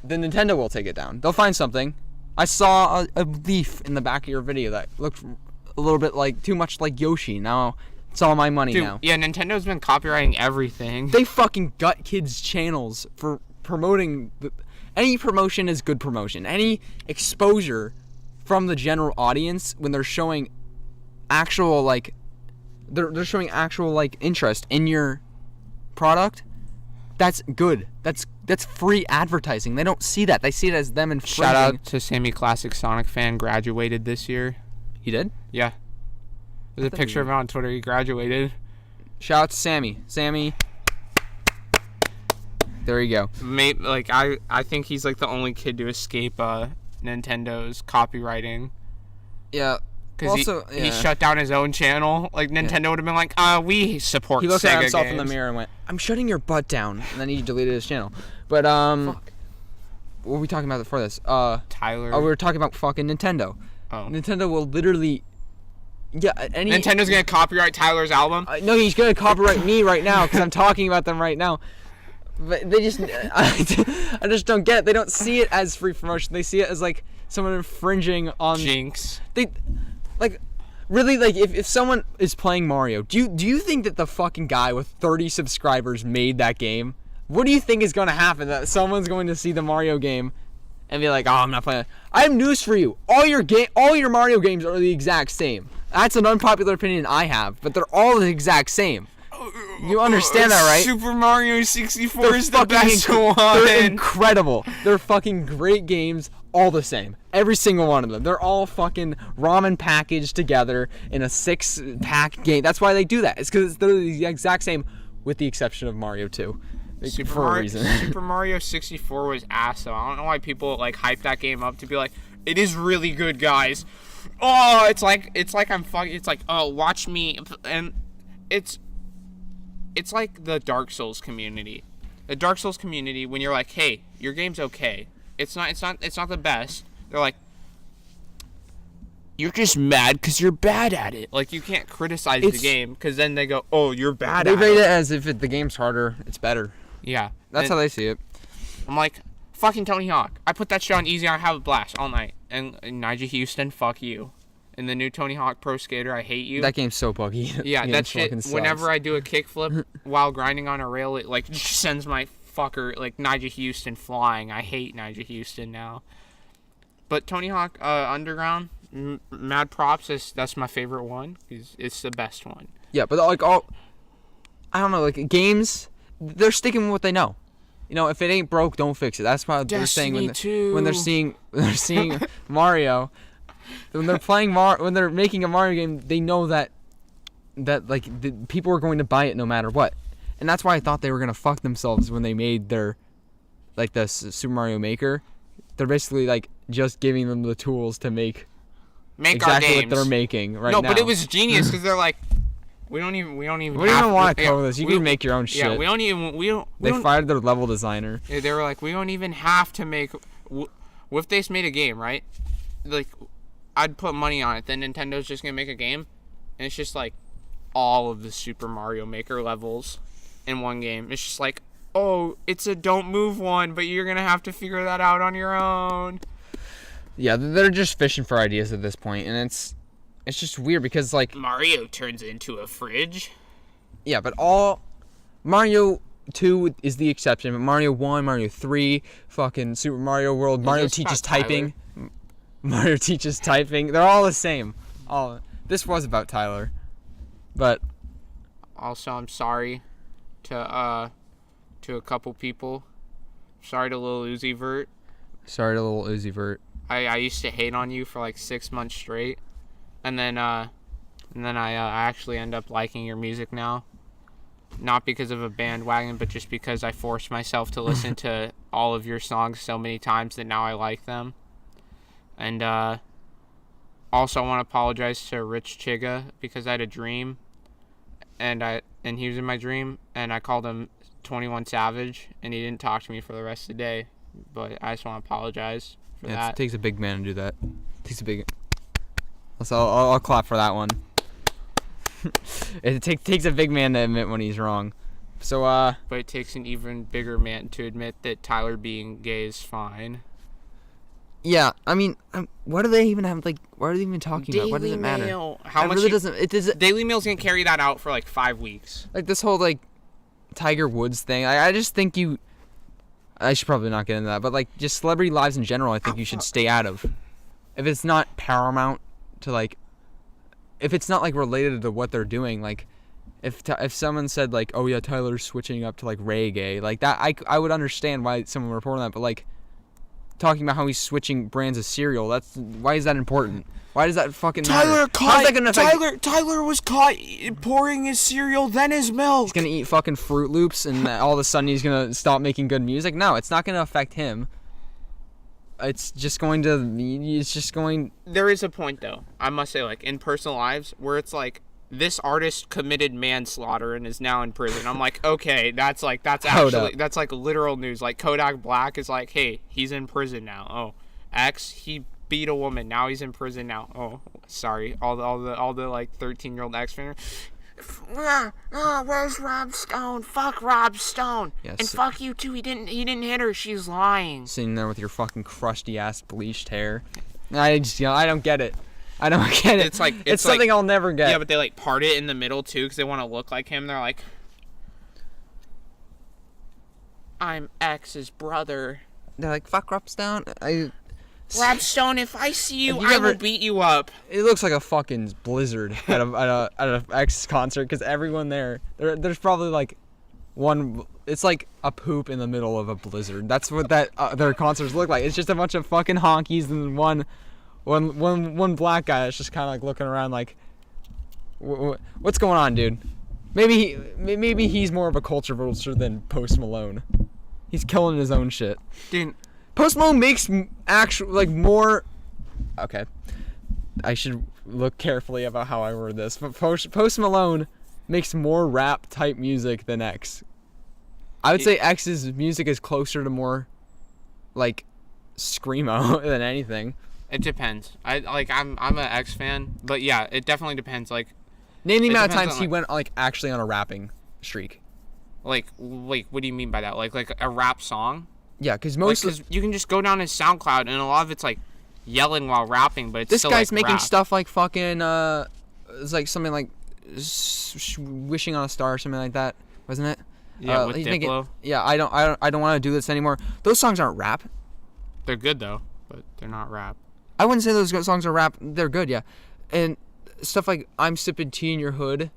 A: then Nintendo will take it down. They'll find something. I saw a leaf in the back of your video that looked a little bit like too much like Yoshi. Now it's all my money now.
B: Yeah, Nintendo's been copyrighting everything.
A: They fucking gut kids' channels for promoting. Any promotion is good promotion. Any exposure from the general audience when they're showing actual like they're showing actual like interest in your product, that's good. That's free advertising. They don't see that. They see it as them infringing.
B: Shout out to Sammy Classic Sonic fan, graduated this year.
A: He did?
B: Yeah. There's a picture of him on Twitter. He graduated.
A: Shout out to Sammy. Sammy. There you go.
B: Like I think he's like the only kid to escape Nintendo's copywriting.
A: Yeah.
B: Because he shut down his own channel. Like, Nintendo would have been like, we support Sega games.
A: He looked at himself in the mirror and went, I'm shutting your butt down. And then he deleted his channel. But,
B: Fuck.
A: What were we talking about before this?
B: Tyler.
A: Oh, we were talking about fucking Nintendo.
B: Oh.
A: Nintendo will literally... Yeah,
B: Nintendo's going to copyright Tyler's album?
A: No, he's going to copyright me right now because I'm talking about them right now. But they just... I just don't get it. They don't see it as free promotion. They see it as, like, someone infringing on...
B: Jinx.
A: Like, really, like, if someone is playing Mario, do you think that the fucking guy with 30 subscribers made that game? What do you think is going to happen? That someone's going to see the Mario game and be like, oh, I'm not playing it. I have news for you. All your Mario games are the exact same. That's an unpopular opinion I have, but they're all the exact same. You understand that, right?
B: Super Mario 64 is the best one.
A: They're incredible. They're fucking great games, all the same. Every single one of them. They're all fucking ramen packaged together in a 6-pack game. That's why they do that. It's because they're the exact same, with the exception of Mario 2. For a reason.
B: Super Mario 64 was ass, though. I don't know why people like hype that game up to be like, it is really good, guys. Oh, it's like I'm fucking. It's like, oh, watch me, and it's like the Dark Souls community. The Dark Souls community, when you're like, hey, your game's okay. It's not the best. They're like, you're just mad because you're bad at it. Like, you can't criticize the game because then they go, oh, you're bad at it.
A: They rate it as if the game's harder, it's better.
B: Yeah.
A: That's how they see it.
B: I'm like, fucking Tony Hawk. I put that shit on easy, I have a blast all night. And Nigel Houston, fuck you. And the new Tony Hawk Pro Skater, I hate you.
A: That game's so buggy.
B: Yeah, that shit, whenever I do a kickflip while grinding on a rail, it, like, sends my fucker, like, Nigel Houston flying. I hate Nigel Houston now. But Tony Hawk Underground, mad props, that's my favorite one. It's the best one.
A: Yeah, but, like, I don't know, like, games, they're sticking with what they know. You know, if it ain't broke, don't fix it. That's what they're saying when they're seeing Mario. When they're playing when they're making a Mario game, they know that like people are going to buy it no matter what, and that's why I thought they were gonna fuck themselves when they made their like the Super Mario Maker. They're basically like just giving them the tools to make exactly
B: our games.
A: What they're making right
B: now.
A: No,
B: but it was genius because they're like, we don't even
A: want to cover this. You can make your own shit.
B: Yeah,
A: They fired their level designer.
B: Yeah, they were like, we don't even have to make. What if they made a game, right? Like, I'd put money on it. Then Nintendo's just gonna make a game, and it's just like all of the Super Mario Maker levels in one game. It's just like, oh, it's a don't move one, but you're gonna have to figure that out on your own.
A: Yeah, they're just fishing for ideas at this point, and it's just weird because like
B: Mario turns into a fridge.
A: Yeah, but Mario 2 is the exception, but Mario 1, Mario 3, fucking Super Mario World, Mario teaches typing. Mario teaches typing. They're all the same. This was about Tyler. But
B: also I'm sorry to a couple people. Sorry to Lil Uzi Vert. I used to hate on you for like 6 months straight. And then I actually end up liking your music now. Not because of a bandwagon, but just because I forced myself to listen to all of your songs so many times that now I like them. And also I want to apologize to Rich Chiga because I had a dream, and he was in my dream, and I called him 21 Savage, and he didn't talk to me for the rest of the day. But I just want to apologize for that.
A: It takes a big man to do that. So I'll clap for that one. It takes a big man to admit when he's wrong. So
B: But it takes an even bigger man to admit that Tyler being gay is fine.
A: Yeah, I mean, what do they even have? Like, what are they even talking about? What does it matter?
B: How much? Daily Mail's gonna carry that out for like 5 weeks.
A: Like this whole like Tiger Woods thing. I just think I should probably not get into that, but like just celebrity lives in general, I think you should stay out of. If it's not paramount to like, if it's not like related to what they're doing, like if someone said like, oh yeah, Tyler's switching up to like reggae, like that, I would understand why someone would report on that, but like talking about how he's switching brands of cereal, why is that important? Why does that fucking matter?
B: Tyler was caught pouring his cereal, then his milk.
A: He's gonna eat fucking Fruit Loops, and all of a sudden he's gonna stop making good music. No, it's not gonna affect him. it's just going to. It's just going.
B: There is a point though. I must say, like in personal lives, where it's like this artist committed manslaughter and is now in prison. I'm like, okay, that's actually that's like literal news. Like Kodak Black is like, hey, he's in prison now. Oh, X, he beat a woman. Now he's in prison now. Oh, sorry, all the like 13-year-old X fans. Where's Rob Stone? Fuck Rob Stone. Yes. And fuck you too. He didn't hit her. She's lying.
A: Sitting there with your fucking crusty ass bleached hair. I don't get it. I don't get it. It's something I'll never get.
B: Yeah, but they like part it in the middle too because they want to look like him. They're like, I'm X's brother.
A: They're like, fuck Rob Stone.
B: Rob Stone, if I see you, I will beat you up.
A: It looks like a fucking blizzard at a X concert because everyone there's probably like one. It's like a poop in the middle of a blizzard. That's what their concerts look like. It's just a bunch of fucking honkies and one black guy that's just kind of like looking around like, what's going on, dude? Maybe he's more of a culture vulture than Post Malone. He's killing his own shit,
B: dude.
A: Post Malone makes more. Okay, I should look carefully about how I word this. But Post Malone makes more rap type music than X. I would say X's music is closer to more like screamo than anything.
B: It depends. I'm an X fan, but yeah, it definitely depends. Like,
A: name the amount of times he went like actually on a rapping streak.
B: Like, what do you mean by that? Like a rap song?
A: Yeah, because
B: you can just go down his SoundCloud and a lot of it's like yelling while rapping, but it's
A: this
B: still
A: guy's
B: like
A: making
B: rap.
A: stuff like fucking it's like something like wishing on a star or something like that, wasn't it?
B: Yeah, with Diplo.
A: Yeah, I don't want to do this anymore. Those songs aren't rap.
B: They're good though, but they're not rap.
A: I wouldn't say those songs are rap. They're good, yeah, and stuff like I'm sipping tea in your hood.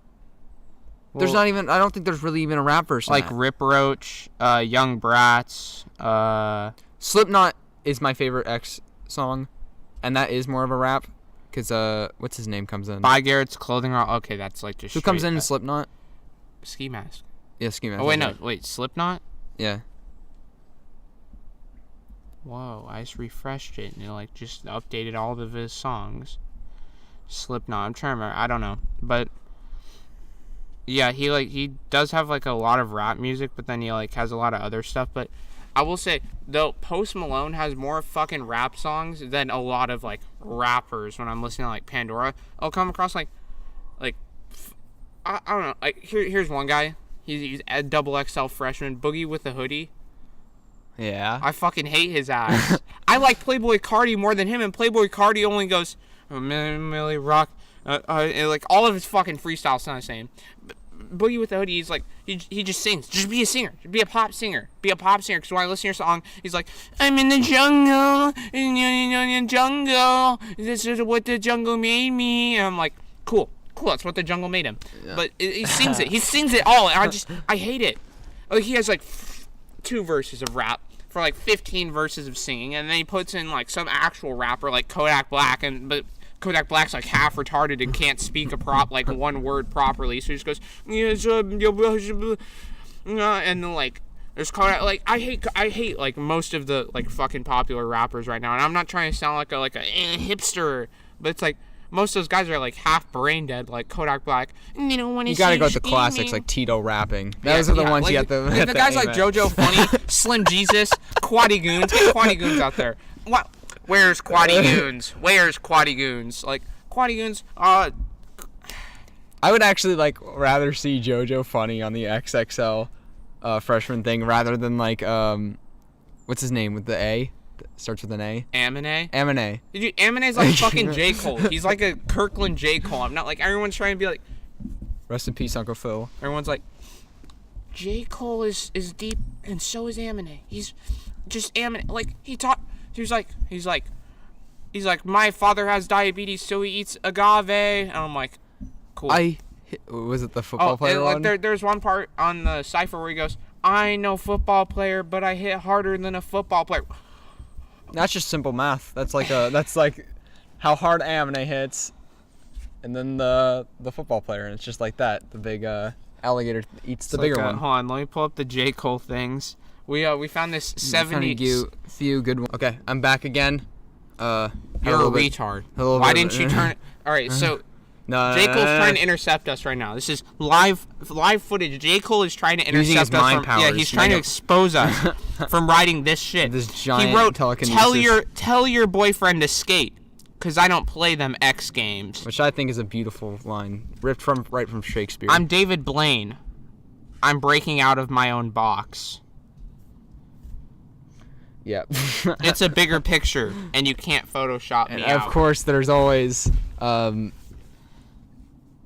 A: There's not even. I don't think there's really even a rap version.
B: Like Rip Roach, Young Brats.
A: Slipknot is my favorite X song, and that is more of a rap. Cause what's his name comes in?
B: Buy Garrett's Clothing. Okay, that's like just.
A: Who comes in Slipknot?
B: Ski Mask.
A: Yeah, Ski Mask.
B: Oh wait, no, wait, Slipknot.
A: Yeah.
B: Whoa, I just refreshed it and it like just updated all of his songs. Slipknot. I'm trying to remember. I don't know, but. Yeah, he does have like a lot of rap music, but then he like has a lot of other stuff. But I will say though, Post Malone has more fucking rap songs than a lot of like rappers. When I'm listening to like Pandora, I'll come across like I don't know. Like here's one guy. He's a double XL freshman, Boogie with a Hoodie.
A: Yeah.
B: I fucking hate his ass. I like Playboy Cardi more than him, and Playboy Cardi only goes Millie Rock. Like all of his fucking freestyles sound the same. Boogie with the Hoodie, he's like he just sings. Just be a singer. Just be a pop singer. Be a pop singer. Because when I listen to your song, he's like, I'm in the jungle, in the jungle. This is what the jungle made me. And I'm like, cool. That's what the jungle made him. Yeah. But he sings it. He sings it all. And I hate it. Like he has like 2 verses of rap for like 15 verses of singing, and then he puts in like some actual rapper like Kodak Black, but Kodak Black's like half retarded and can't speak like one word properly, so he just goes and then like there's Kodak. Like I hate like most of the like fucking popular rappers right now, and I'm not trying to sound like a hipster, but it's like most of those guys are like half brain dead, like Kodak Black. You
A: gotta go with the classics like Tito rapping. Those are the ones
B: like,
A: you have to.
B: The guys like JoJo Funny, Slim Jesus, Quaddy Goons. Get Quaddy Goons out there. What? Where's Quaddy Goons? Where's Quaddy Goons? Like Quaddy Goons.
A: I would actually like rather see JoJo Funny on the XXL freshman thing rather than like what's his name with the A? Starts with an A.
B: Aminé.
A: Dude,
B: Aminé's like fucking J. Cole. He's like a Kirkland J. Cole. I'm not like everyone's trying to be like.
A: Rest in peace, Uncle Phil.
B: Everyone's like, J. Cole is deep, and so is Aminé. He's just Aminé. Like he taught. He's like, my father has diabetes, so he eats agave. And I'm like, cool.
A: Was it the football player one?
B: Like there's one part on the cipher where he goes, I know football player, but I hit harder than a football player.
A: That's just simple math. That's like how hard Aminé hits, and then the football player, and it's just like that. The big alligator eats the bigger one.
B: Hold on, let me pull up the J. Cole things. We found this 70.
A: Few good ones. Okay, I'm back again.
B: You're a retard. Why didn't you turn? All right, so J. Cole's trying to intercept us right now. This is live footage. J. Cole is trying to intercept us.
A: Mind powers.
B: Yeah, he's trying to expose us from riding this shit.
A: This giant
B: he wrote,
A: telekinesis.
B: Tell your boyfriend to skate, because I don't play them X games.
A: Which I think is a beautiful line, ripped right from Shakespeare.
B: I'm David Blaine. I'm breaking out of my own box.
A: Yeah.
B: It's a bigger picture, and you can't Photoshop me out.
A: Of course, there's always,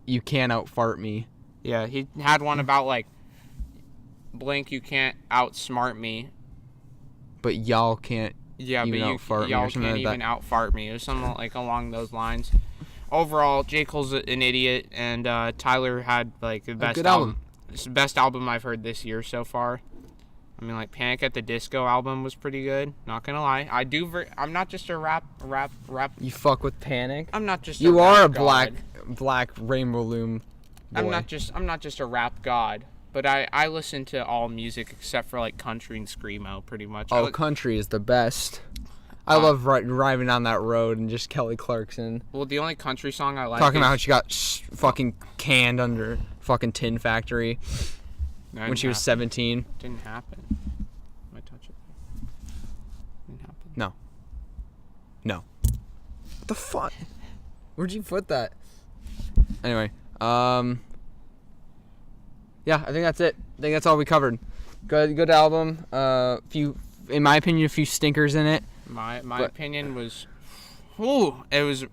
A: you can't out-fart me.
B: Yeah, he had one about, like, Blink, you can't outsmart me.
A: But y'all can't
B: out-fart me. Y'all can't even out-fart me. It was something, like, along those lines. Overall, J. Cole's an idiot, and Tyler had, like, the best album. It's the best album I've heard this year so far. I mean, like, Panic at the Disco album was pretty good. Not gonna lie, I'm not just a rap.
A: You fuck with Panic.
B: I'm not just.
A: You are a black rainbow loom. Boy.
B: I'm not just a rap god, but I listen to all music except for like country and screamo, pretty much.
A: Oh, country is the best. I love driving down that road and just Kelly Clarkson.
B: Well, the only country song I like.
A: Talking about how she got fucking canned under fucking Tin Factory. When she was 17.
B: Didn't happen. I touch it. Didn't happen.
A: No. What the fuck? Where'd you put that? Anyway, yeah, I think that's it. I think that's all we covered. Good album. In my opinion, a few stinkers in it.
B: My opinion was, it was.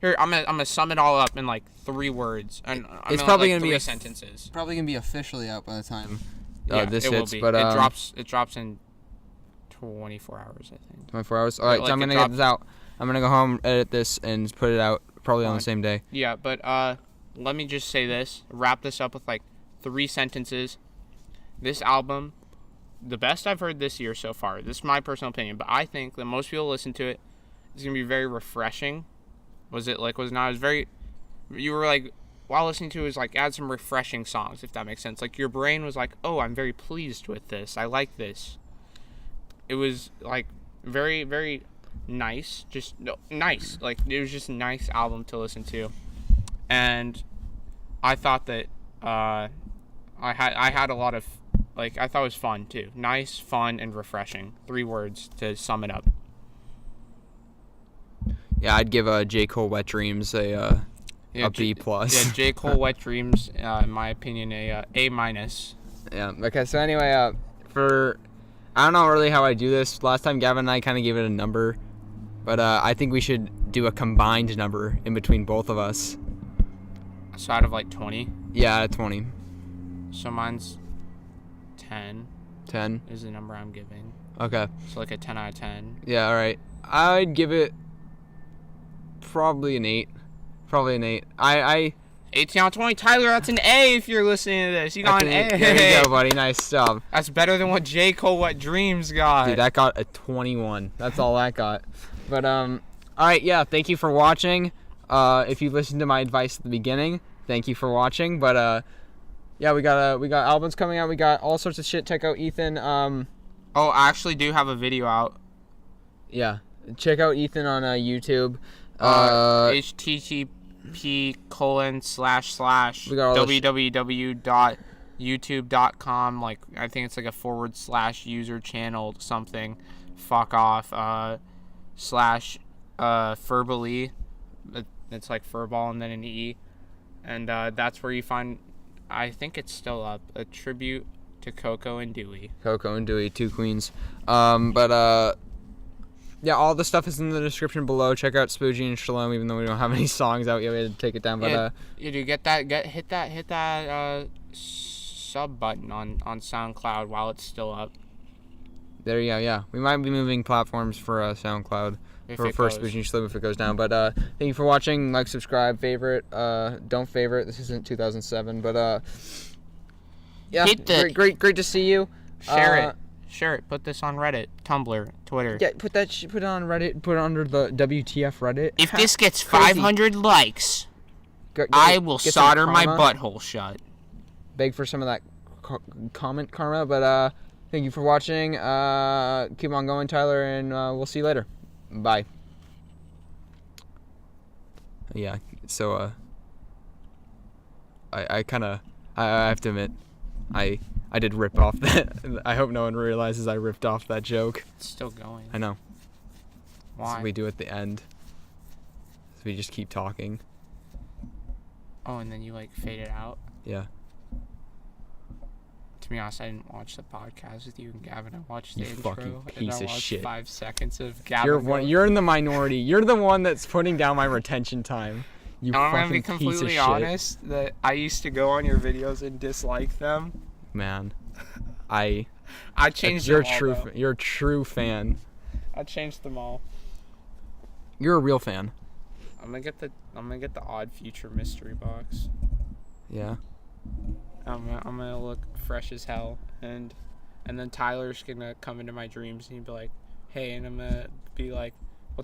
B: Here, I'm gonna sum it all up in like 3 words, and
A: it's probably gonna be
B: 3 sentences.
A: Probably gonna be officially out by the time
B: this hits. But it drops in 24 hours, I think. 24
A: hours. All right, so I'm gonna get this out. I'm gonna go home, edit this, and put it out probably on the same day.
B: Yeah, but let me just say this. Wrap this up with like 3 sentences. This album, the best I've heard this year so far. This is my personal opinion, but I think that most people listen to it. It's gonna be very refreshing. You were like, while listening to it, was like, add some refreshing songs, if that makes sense. Like, your brain was like, oh, I'm very pleased with this. I like this. It was, like, very, very nice. Nice. Like, it was just a nice album to listen to. And I thought that, I had a lot of, like, I thought it was fun, too. Nice, fun, and refreshing. 3 words to sum it up.
A: Yeah, I'd give J. Cole Wet Dreams a B+.
B: Yeah, J. Cole Wet Dreams, in my opinion, a A-.
A: Yeah. Okay. So anyway, I don't know really how I do this. Last time Gavin and I kind of gave it a number, but I think we should do a combined number in between both of us.
B: So out of like 20.
A: Yeah, out of 20.
B: So mine's 10.
A: 10
B: is the number I'm giving.
A: Okay.
B: So like a 10 out of 10.
A: Yeah. All right. I'd give it. Probably an 8. 18
B: out of 20. Tyler, that's an A if you're listening to this. You got an A.
A: There you go, buddy. Nice job.
B: That's better than what J. Cole Wet Dreams got.
A: Dude, that got a 21. That's all that got. But, all right, yeah, thank you for watching. If you listened to my advice at the beginning, thank you for watching. But, yeah, we got albums coming out. We got all sorts of shit. Check out Ethan.
B: I actually do have a video out.
A: Yeah. Check out Ethan on YouTube.
B: http://www.youtube.com, like I think it's like a / user channel something, fuck off, /Furbally, it's like furball and then an E, and that's where you find, I think it's still up, a tribute to Coco and Dewey.
A: 2 queens. Yeah, all the stuff is in the description below. Check out Spoogie and Shalom, even though we don't have any songs out yet. We had to take it down. But
B: you do hit that sub button on SoundCloud while it's still up.
A: There you go. Yeah, we might be moving platforms for SoundCloud for Spoogie and Shalom if it goes down. But thank you for watching. Like, subscribe, favorite. Don't favorite. This isn't 2007, but yeah, great to see you.
B: Share it. Share it. Put this on Reddit, Tumblr, Twitter.
A: Yeah, put it on Reddit. Put it under the WTF Reddit.
B: If this gets 500 likes, I will solder my butthole shut.
A: Beg for some of that comment karma, but Thank you for watching. Keep on going, Tyler, and we'll see you later. Bye. Yeah, so I have to admit, I did rip off that. I hope no one realizes I ripped off that joke.
B: It's still going.
A: I know.
B: Why?
A: So we do at the end. So we just keep talking.
B: Oh, and then you like fade it out.
A: Yeah.
B: To be honest, I didn't watch the podcast with you and Gavin. I watched the
A: You
B: intro.
A: fucking
B: and
A: piece
B: I
A: of
B: watched
A: shit.
B: 5 seconds of Gavin.
A: You're in the minority. You're the one that's putting down my retention time. You
B: I'm gonna
A: fucking
B: be
A: piece of
B: completely
A: shit.
B: honest that I used to go on your videos and dislike them.
A: Man,
B: I changed
A: you're
B: them all,
A: true.
B: though.
A: You're a true fan.
B: I changed them all.
A: You're a real fan.
B: I'm gonna get the Odd Future mystery box.
A: Yeah.
B: I'm gonna look fresh as hell, and then Tyler's gonna come into my dreams and he'd be like, "Hey," and I'm gonna be like,